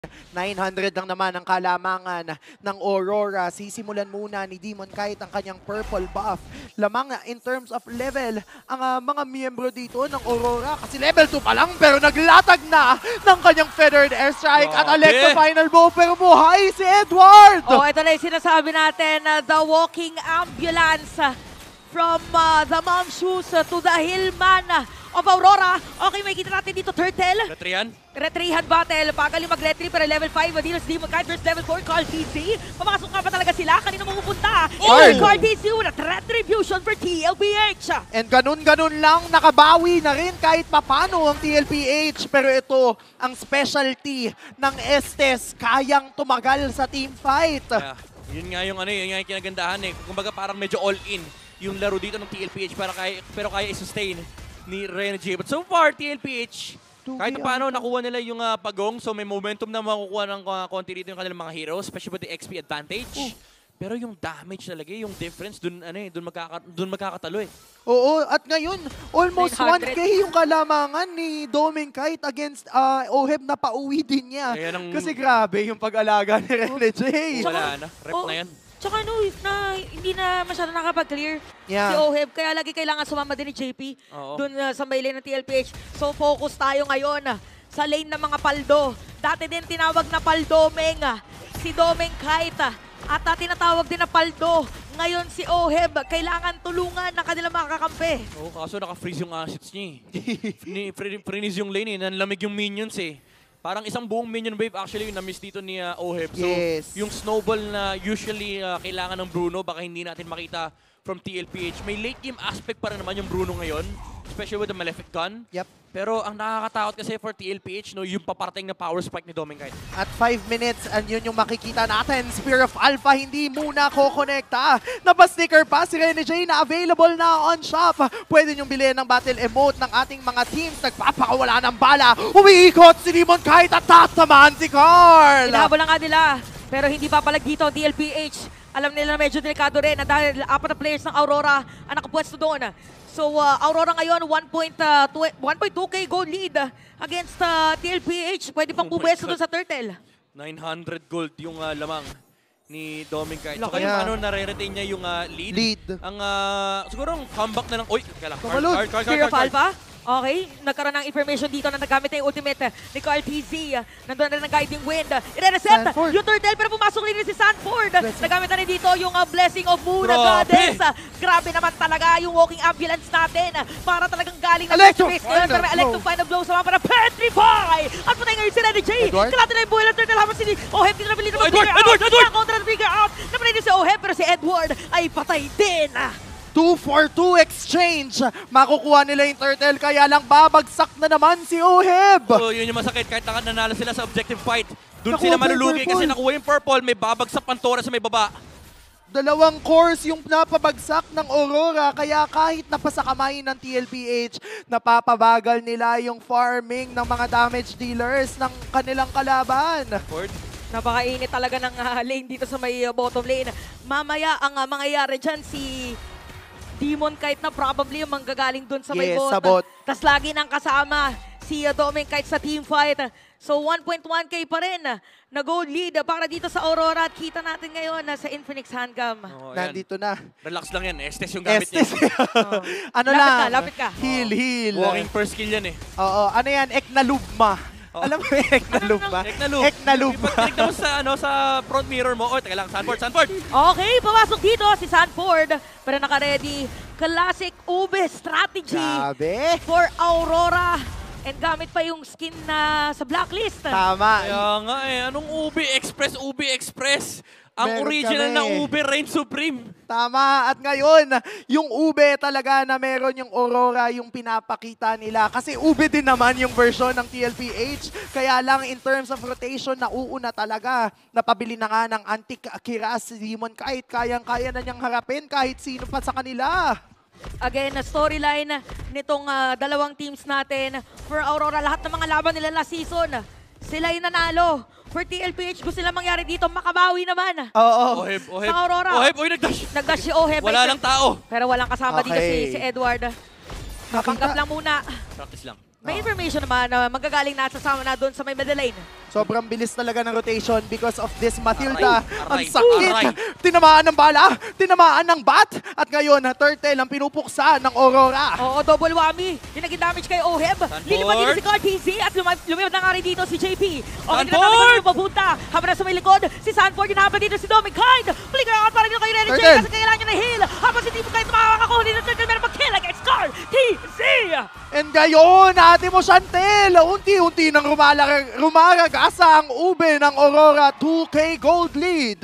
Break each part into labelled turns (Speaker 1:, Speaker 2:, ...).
Speaker 1: 900 lang naman ang kalamangan ng Aurora. Sisimulan muna ni Demon Kite ang kanyang purple buff. Lamang in terms of level ang mga miyembro dito ng Aurora. Kasi level 2 pa lang pero naglatag na ng kanyang feathered airstrike at Electro final bow. Pero buhay si Edward!
Speaker 2: Oh, ito na yung sinasabi natin, the walking ambulance from the mom shoes to the hillman of Aurora. Okay, may kita natin dito, Turtle.
Speaker 3: Retrian?
Speaker 2: Retrihan battle. Pagaling mag-retry pero level 5. Adidas Demon Kite versus level 4. Carl TC. Papasok nga ba talaga sila? Kanina mapupunta? Carl TC with a retribution for TLPH.
Speaker 1: And ganun-ganun lang, nakabawi na rin kahit papano ang TLPH. Pero ito, ang specialty ng Estes, kayang tumagal sa team fight.
Speaker 3: Yeah. Yun nga yung kinagandahan eh. Kumbaga parang medyo all-in yung laro dito ng TLPH pero kaya i-sustain ni Renegade. But so far, TLPH, kahit paano nakuha nila yung pagong, so may momentum na makukuha ng konti dito yung kanilang mga heroes, especially with the XP advantage. Pero yung damage talaga, yung difference, dun magkakatalo eh.
Speaker 1: Oo, at ngayon, almost
Speaker 2: 900.
Speaker 1: 1K yung kalamangan ni Doming Kite against Oheb na pauwi din niya. Kasi grabe yung pag-alaga ni Renegade.
Speaker 3: Wala na, rep na yan.
Speaker 2: Tsaka hindi na masyado nakapag-clear si Oheb. Kaya lagi kailangan sumama din ni JP dun sa may lane ng TLPH. So focus tayo ngayon sa lane ng mga paldo. Dati din tinawag na paldomeng si Doming Kite. At tinatawag din na paldo. Ngayon si Oheb, kailangan tulungan ng kanilang mga kakampi.
Speaker 3: Oo, kaso naka-freeze yung assets niya eh. Freeze yung lane eh, nanlamig yung minions eh. Parang isang buong minion wave actually yung na-miss dito ni Oheb. So, yung snowball na usually kailangan ng Bruno, baka hindi natin makita from TLPH. May late game aspect pa rin naman yung Bruno ngayon, especially with the Malefic Gun. Pero ang nakakatakot kasi for TLPH, yung paparating na power spike ni Doming Kite.
Speaker 1: At 5 minutes, and yun yung makikita natin. Spear of Alpha hindi muna ko-connecta. Napasticker pa si Renegade na available na on shop. Pwede niyong bilhin ng battle emote ng ating mga teams. Nagpapakawala ng bala. Umiikot si Demon Kite at tatamaan si Carl.
Speaker 2: Hinahabol na nga nila. Pero hindi papalag dito ang TLPH. Alam nila na medyo delikado rin dahil 4 na players ng Aurora ang nakapwesto doon. So, Aurora ngayon, 1.2k gold lead against TLPH. Pwede pang pumwesto doon sa Turtle.
Speaker 3: 900 gold yung lamang ni Doming Kite. So, kaya paano nare-retain niya yung lead? Ang, siguro ang comeback na ng... Uy, kaya lang.
Speaker 2: Spear of Alpha. Okay, nagkaroon ng information dito na nagamit na yung ultimate ni Carl TZ. Nandun na ng guiding wind. I-reset yung Turtle pero pumasok rin si Sanford. Nagamit na rin dito yung Blessing of Moon Goddess. Grabe naman talaga yung walking ambulance natin. Para talagang galing ng space ngayon. Pero may Electro Final Blow sa mga para Petrify. At patay ngayon si Renegade. Kalatan na yung buhay ng Turtle habang si Oheb. Dito nabili naman Edward! Counter na figure out. Napatay din si Oheb pero si Edward ay patay din.
Speaker 1: 2-for-2 exchange. Makukuha nila yung Turtle, kaya lang babagsak na naman si Oheb.
Speaker 3: So, yun yung masakit. Kahit nanalo sila sa objective fight, doon sila malulugi kasi nakuha yung purple, may babagsak Pantora sa may baba.
Speaker 1: 2 cores yung napabagsak ng Aurora, kaya kahit napasa kamay ng TLPH, napapabagal nila yung farming ng mga damage dealers ng kanilang kalaban.
Speaker 2: Napakainit talaga ng lane dito sa may bottom lane. Mamaya ang mangyayari dyan si Demon Kite na probably yung manggagaling dun sa may bot. Tapos lagi nang kasama si Doming Kite sa team fight. So 1.1k pa rin na gold lead para dito sa Aurora. At kita natin ngayon sa Infinix Handcam.
Speaker 1: Nandito na.
Speaker 3: Relax lang yan. Estes yung gamit niya.
Speaker 2: Lapit ka.
Speaker 1: Heal.
Speaker 3: Walking per skill yan eh.
Speaker 1: Oo. Ano yan? Eknalugma. Alam mo yung Eknalugma? Eknalugma.
Speaker 3: Ipagtinig mo sa front mirror mo. Teka lang, Sanford!
Speaker 2: Okay, papasok dito si Sanford. Pero naka-ready. Classic Ube strategy for Aurora. And gamit pa yung skin na sa blacklist.
Speaker 1: Tama.
Speaker 3: Kaya nga anong Ube Express? Ang original na Ube Reign Supreme.
Speaker 1: Tama. At ngayon, yung Ube talaga na meron yung Aurora yung pinapakita nila. Kasi Ube din naman yung version ng TLPH. Kaya lang in terms of rotation, nauuna talaga. Napabili na nga ng Antique Kiras si Demon Kite. Kayang-kaya na niyang harapin kahit sino pa sa kanila.
Speaker 2: Again, storyline nitong dalawang teams natin. For Aurora, lahat ng mga laban nila last season, sila yung nanalo. For TLPH, gusto nila mangyari dito, makabawi naman.
Speaker 1: Oheb.
Speaker 2: Sa Aurora.
Speaker 3: Nagdash.
Speaker 2: Nagdash si Oheb.
Speaker 3: Wala lang tao.
Speaker 2: Pero walang kasama dito si Edward. Napanggap lang muna.
Speaker 3: Practice lang.
Speaker 2: May information naman na magagaling na sasama na doon sa may middle lane.
Speaker 1: Sobrang bilis talaga ng rotation because of this Matilda. Ang
Speaker 3: Aray,
Speaker 1: sakit!
Speaker 3: aray.
Speaker 1: Tinamaan ng bala, tinamaan ng bat, at ngayon, Turtle ang pinupuksa ng Aurora.
Speaker 2: Oo, double whammy. Yung naging damage kay Oheb. Lilipad dito si Card TZ at lumipad na nga rin dito si JP. Okay, tinatawag kami papunta. Habang nasa may likod, si Sanford, hinahabol dito si Dominic Kind. Flicker out para dito kay Rene J
Speaker 1: Turtle.
Speaker 2: kasi kailangan niya na heal. Habang si Timo Kind makakakuha dito, Turtle meron mag-kill against Card TZ.
Speaker 1: And ngayon, ate mo Chantel, unti-unti nang rumaragasa ang ube ng Aurora 2K gold lead.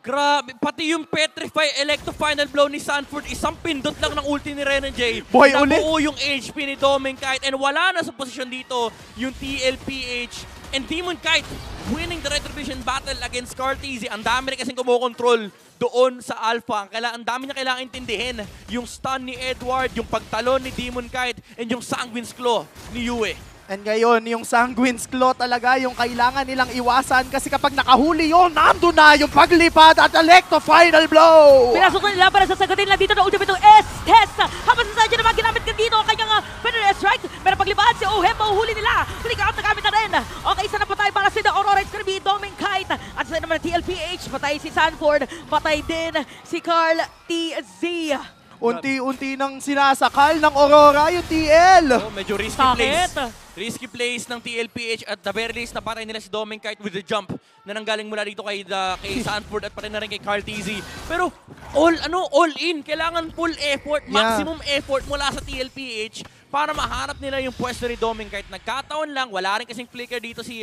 Speaker 3: Grabe, pati yung Petrify Electro Final Blow ni Sanford, isang pindot lang ng ulti ni Renan J.
Speaker 1: Boy, ulit.
Speaker 3: Nabuo yung HP ni Dominic Kite and wala na sa posisyon dito yung TLPH and Demon Kite winning the Retribution battle against Cartezy. Ang dami rin kasing kumukontrol doon sa Alpha. Ang dami niya kailangan intindihin. Yung stun ni Edward, yung pagtalon ni Demon Kite, and yung Sanguine's Claw ni Yue.
Speaker 1: And ngayon, yung Sanguine's Claw talaga yung kailangan nilang iwasan kasi kapag nakahuli yun, nandun na yung paglipad at Electro Final Blow!
Speaker 2: Pinasok na nila para sasagutin lang dito ng ultimate ng S-Test. Habang sa Sadya naman ginamit ka dito ang kanyang Federal Strike. Pero paglipad si Oheb, mahuhuli nila. Flick out na gamit na rin. Okay, isa na patay para si The Aurora. It's gonna be Dominic Kite. At sa naman ng TLPH, patay si Sanford. Patay din si Carl TZ.
Speaker 1: Unti-unti nang sinasakal ng Aurora yung TL.
Speaker 3: Oh, medyo risky
Speaker 2: Sakit.
Speaker 3: plays. Risky plays ng TLPH at the very least napatay nila si Dominic Kite with the jump na nanggaling mula dito kay Sanford at pati na rin kay Carl TZ. Pero all in. Kailangan full effort, maximum effort mula sa TLPH para mahanap nila yung pwesto ni Dominic Kite. Nagkataon lang, wala rin kasing flicker dito si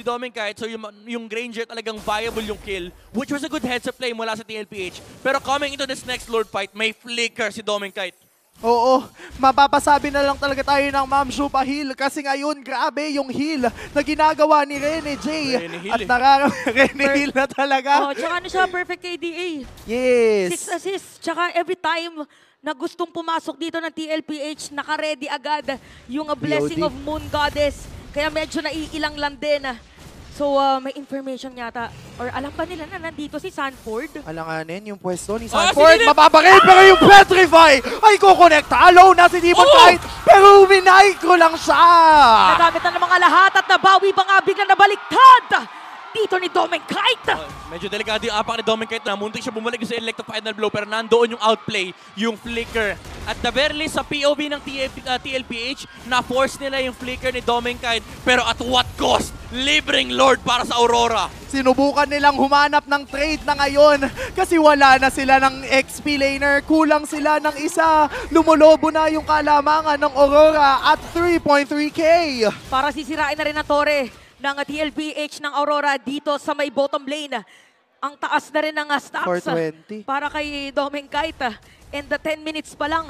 Speaker 3: Dominic Kite. So yung Granger talagang viable yung kill, which was a good heads-up play mula sa TLPH. Pero coming into this next Lord fight, may flicker si Dominic Kite.
Speaker 1: Oo, mapapasabi na lang talaga tayo ng Ma'am Shupa Hill kasi ngayon grabe yung heal na ginagawa ni Rene J.
Speaker 3: Rene Hill
Speaker 1: At Rene Hill na talaga.
Speaker 2: Oh, tsaka ano siya, perfect KDA.
Speaker 1: Yes.
Speaker 2: 6 assists. Tsaka every time na gustong pumasok dito ng TLPH, naka-ready agad yung Blessing
Speaker 1: BOD.
Speaker 2: of Moon Goddess. Kaya medyo naiilang lang din. So, may information yata. Or alam pa nila na nandito si Sanford?
Speaker 1: Alanganin yung pwesto ni
Speaker 3: Ah,
Speaker 1: Sanford.
Speaker 3: sige,
Speaker 1: Mababaril pero yung Petrify ay kukonekta. Alone na si Demon Kite pero minicro lang siya.
Speaker 2: Nagamit na ng mga lahat at nabawi pa nga biglang nabaliktad dito ni Dominic Kite.
Speaker 3: Medyo delikado yung apak ni Dominic Kite na muntik siya bumalik sa Electro Final Blow pero nandoon yung outplay, yung flicker. At the very least, sa POV ng TLPH, na-force nila yung flicker ni Dominic Kite pero at what cost? Libreng Lord para sa Aurora.
Speaker 1: Sinubukan nilang humanap ng trade na ngayon kasi wala na sila ng XP laner. Kulang sila ng isa. Lumulobo na yung kalamangan ng Aurora at 3.3k.
Speaker 2: Para sisirain na rin ang tore ng TLPH ng Aurora dito sa may bottom lane. Ang taas na rin ng stacks
Speaker 1: 420.
Speaker 2: para kay Dominic Kite. And the 10 minutes pa lang.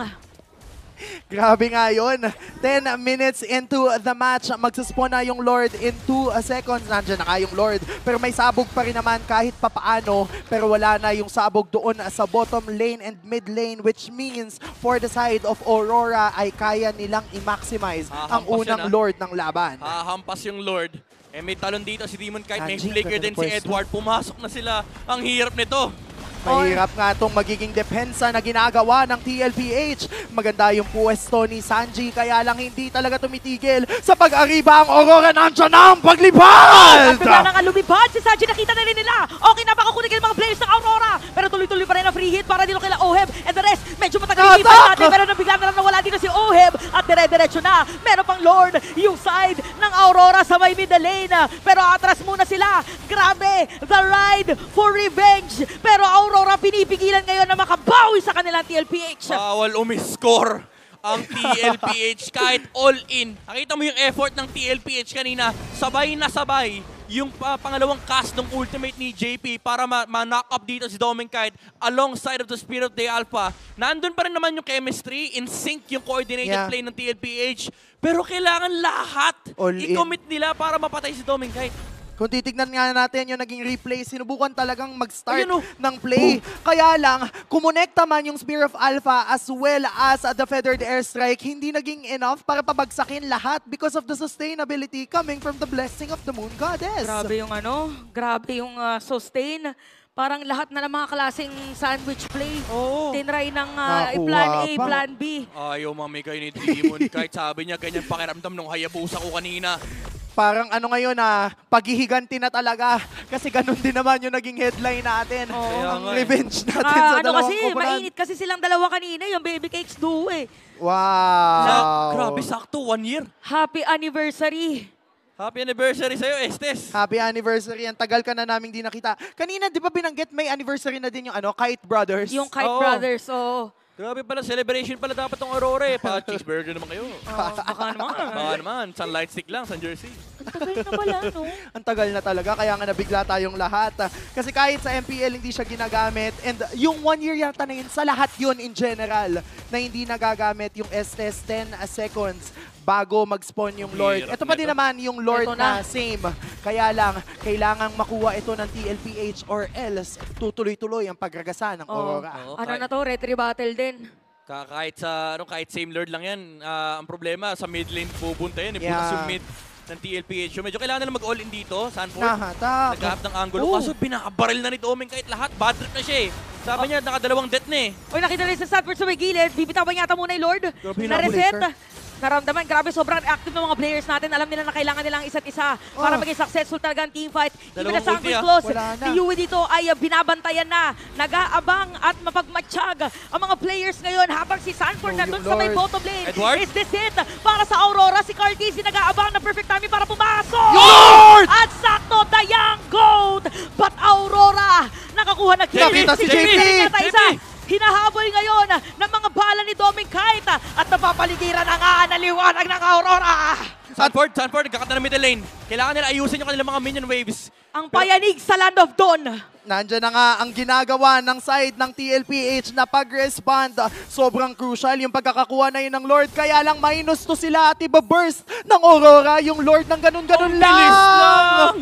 Speaker 1: Grabe nga yun. 10 minutes into the match, magsaspawn na yung Lord in 2 seconds. Nandiyan na nga yung Lord. Pero may sabog pa rin naman kahit papaano. Pero wala na yung sabog doon sa bottom lane and mid lane, which means for the side of Aurora ay kaya nilang i-maximize ang unang Lord ng laban.
Speaker 3: Hahampas yung Lord. Eh may talon dito si Demon Kite, may
Speaker 1: Angie,
Speaker 3: flicker
Speaker 1: ganda
Speaker 3: din
Speaker 1: ng
Speaker 3: si
Speaker 1: pwesto.
Speaker 3: Edward. Pumasok na sila. Ang hirap nito.
Speaker 1: Mahirap nga itong magiging depensa na ginagawa ng TLPH. Maganda yung pwesto ni Sanji, kaya lang hindi talaga tumitigil sa pag-ariba ang Aurora. Nandiyan na ang
Speaker 2: At
Speaker 1: paglipad!
Speaker 2: bigla na nga lumipad si Sanji, nakita na rin nila. Okay na makakunik yung mga players ng Aurora. Pero tuloy-tuloy pa rin ang free hit para dito kila Oheb. And the rest, medyo matagal yung iba natin. Pero bigla na lang nawala dito si Oheb. At dire-diretso na. Meron pang Lord yung side ng Aurora sa may middle lane. Pero atras muna sila. Grabe, the ride for revenge. Pero Aurora pinipigilan ngayon na makabawi sa kanilang TLPH.
Speaker 3: Bawal umiscore ang TLPH kahit all in. Nakita mo yung effort ng TLPH kanina. Sabay na sabay yung pangalawang cast ng ultimate ni JP para ma-knock up dito si Dominic Kite alongside of the Spirit of the Alpha. Nandun pa rin naman yung chemistry, in sync yung coordinated play ng TLPH. Pero kailangan lahat i-commit nila para mapatay si Dominic Kite.
Speaker 1: Kung titignan nga natin yung naging replay, sinubukan talagang mag-start ng play. Kaya lang, kumonekta man yung Spear of Alpha as well as the Feathered Airstrike, hindi naging enough para pabagsakin lahat because of the sustainability coming from the Blessing of the Moon Goddess.
Speaker 2: Grabe yung grabe yung sustain. Parang lahat na ng mga klaseng sandwich play.
Speaker 3: Oo.
Speaker 2: Tinry ng
Speaker 1: Nakuha
Speaker 2: plan A,
Speaker 1: pa.
Speaker 2: plan B.
Speaker 3: Ayaw mamigay ni Demon. Kahit sabi niya, ganyan pakiramdam nung Hayabusa ko kanina.
Speaker 1: Parang ano ngayon paghihiganti na talaga. Kasi ganun din naman yung naging headline natin.
Speaker 2: Oo.
Speaker 1: Ang revenge natin sa
Speaker 2: Ano
Speaker 1: dalawang
Speaker 2: kasi,
Speaker 1: koponan.
Speaker 2: mainit kasi silang dalawa kanina, yung Baby Cakes duo eh.
Speaker 1: Wow!
Speaker 3: Grabe, sakto. 1 year.
Speaker 2: Happy anniversary.
Speaker 3: Happy anniversary sa'yo, Estes.
Speaker 1: Happy anniversary. Ang tagal ka na namin di nakita. Kanina, di ba binanggit may anniversary na din yung Kite Brothers?
Speaker 2: Yung Kite
Speaker 3: Oo.
Speaker 2: Brothers, oo.
Speaker 3: Grabe pala, celebration pala dapat tong Aurora eh. Pa-cheeseburger naman kayo.
Speaker 2: Baka naman.
Speaker 3: Baka naman, sunlight stick lang, San Jersey.
Speaker 2: Ang tagal na pala, no?
Speaker 1: Ang tagal na talaga, kaya nga nabigla tayong lahat. Kasi kahit sa MPL hindi siya ginagamit, and yung 1 year yata na yun, sa lahat yun in general, na hindi nagagamit yung Estes 10 seconds bago mag-spawn yung Lord.
Speaker 3: Hirap
Speaker 1: Ito pa din
Speaker 3: nito.
Speaker 1: naman yung Lord
Speaker 2: Ito
Speaker 1: na
Speaker 2: na.
Speaker 1: same. Kaya lang, kailangang makuha ito ng TLPH or else tutuloy-tuloy ang pagragasa ng Aurora.
Speaker 3: Oo,
Speaker 2: Ano
Speaker 3: kahit-
Speaker 2: na to, retry battle din.
Speaker 3: Kahit same Lord lang yan, ang problema sa mid lane pupunta yan.
Speaker 1: Yeah.
Speaker 3: Bukas yung mid ng TLPH. So medyo kailangan nila mag-all in dito, Sanford.
Speaker 1: Nahatak.
Speaker 3: Naghahanap ng angulo.
Speaker 1: Oh.
Speaker 3: Kaso binakabaril na ni Doming kahit lahat. Bad trip na siya eh. Sabi niya, nakadalawang death na eh.
Speaker 2: Uy, nakita rin sa Sanford sa may gilid. Bibitawan yata muna yung Lord.
Speaker 1: Grabe,
Speaker 2: Na-reset.
Speaker 1: hinabol,
Speaker 2: Naramdaman, grabe, sobrang active ng mga players natin. Alam nila na kailangan nilang isa't isa para maging successful talaga ang teamfight. Even
Speaker 3: Dalawang
Speaker 2: the Sanford
Speaker 3: ulti,
Speaker 2: close,
Speaker 1: Wala na.
Speaker 2: si Yui dito ay binabantayan na. Nag-aabang at mapagmatsyag ang mga players ngayon habang si Sanford
Speaker 1: Oh,
Speaker 2: nandun
Speaker 1: yung
Speaker 2: sa may
Speaker 1: Lord.
Speaker 2: bottom lane.
Speaker 3: Edward?
Speaker 2: Is this it? Para sa Aurora, si Cartesi nag-aabang na perfect timing para pumasok.
Speaker 1: Lord!
Speaker 2: At sakto, Dayang Goat! But Aurora, nakakuha ng kill.
Speaker 1: Nakita si JP!
Speaker 2: Nakita isa. Hinahabol ngayon ng mga bala ni Doming Kite at napapaligiran ang aanaliwanag ng Aurora.
Speaker 3: Sanford, nagkakat na ng middle lane. Kailangan nila ayusin yung kanilang mga minion waves.
Speaker 2: Ang payanig sa Land of Dawn.
Speaker 1: Nandyan na nga ang ginagawa ng side ng TLPH na pag-respond. Sobrang crucial yung pagkakakuha na yun ng Lord. Kaya lang minus to sila at iba-burst ng Aurora yung Lord ng ganun-ganun
Speaker 3: Ang
Speaker 1: lang.
Speaker 3: bilis lang!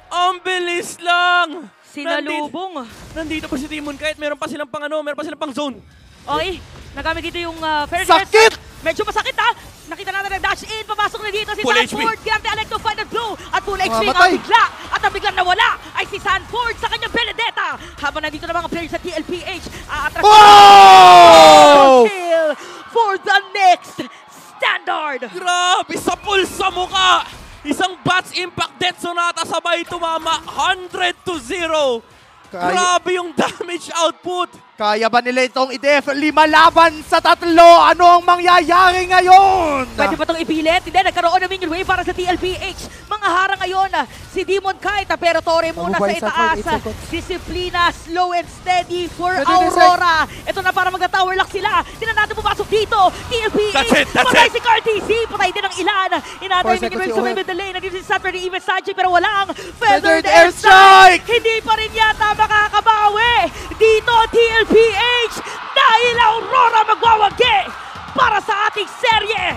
Speaker 3: Ang bilis lang!
Speaker 2: Sinalubong.
Speaker 3: Nandito pa si Demon kahit meron pa silang pang zone.
Speaker 2: Okay, nagamit dito yung fair
Speaker 1: Sakit!
Speaker 2: Medyo masakit ha. Nakita natin ang dash in. Papasok na dito si
Speaker 3: Full
Speaker 2: Sanford. Ginamit ang Electro Final Blow. At full HP
Speaker 1: Mamatay.
Speaker 2: ang bigla. At ang biglang nawala ay si Sanford sa kanyang Benedetta. Habang nandito na mga players sa TLPH. Aatras
Speaker 1: Oh!
Speaker 2: kill for the next standard.
Speaker 3: Grabe, sa pulsa mukha! Isang Bats Impact Death Sonata sabay tumama 100-0. Grabe yung damage output.
Speaker 1: Kaya ba nila itong i-def? 5 laban sa 3. Ano ang mangyayari ngayon?
Speaker 2: Pwede pa itong ipilit? Hindi, nagkaroon ng minion wave para sa TLPH. Mga harang ngayon, si Demon Kite, pero Torre muna sa
Speaker 1: Mabubuhay sa
Speaker 2: itaas.
Speaker 1: 8 seconds.
Speaker 2: Disiplina, slow and steady for
Speaker 1: Pwede
Speaker 2: Aurora. Ito na para mag-tower lock sila. Tinan natin pumasok dito. TLPH,
Speaker 3: That's
Speaker 2: patay
Speaker 3: it.
Speaker 2: si Cartesi. Patay din ang ilan. Inatay
Speaker 1: 4
Speaker 2: minion
Speaker 1: seconds
Speaker 2: wave
Speaker 1: si
Speaker 2: sa may
Speaker 1: Owen.
Speaker 2: middle lane. Nandito si Sanford, even Sanchi, pero walang
Speaker 1: Feathered
Speaker 2: Feathered
Speaker 1: Airstrike!
Speaker 2: Hindi pa rin yata makakabawi. Dito, TLPH, dahil Aurora magwawagi para sa ating serye.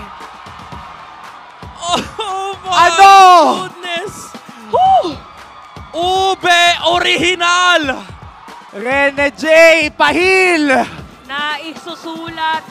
Speaker 3: Oh my
Speaker 1: Ano?
Speaker 3: goodness!
Speaker 2: Woo!
Speaker 3: Ube Original!
Speaker 1: Rene J. Pahil!
Speaker 2: Naisusulat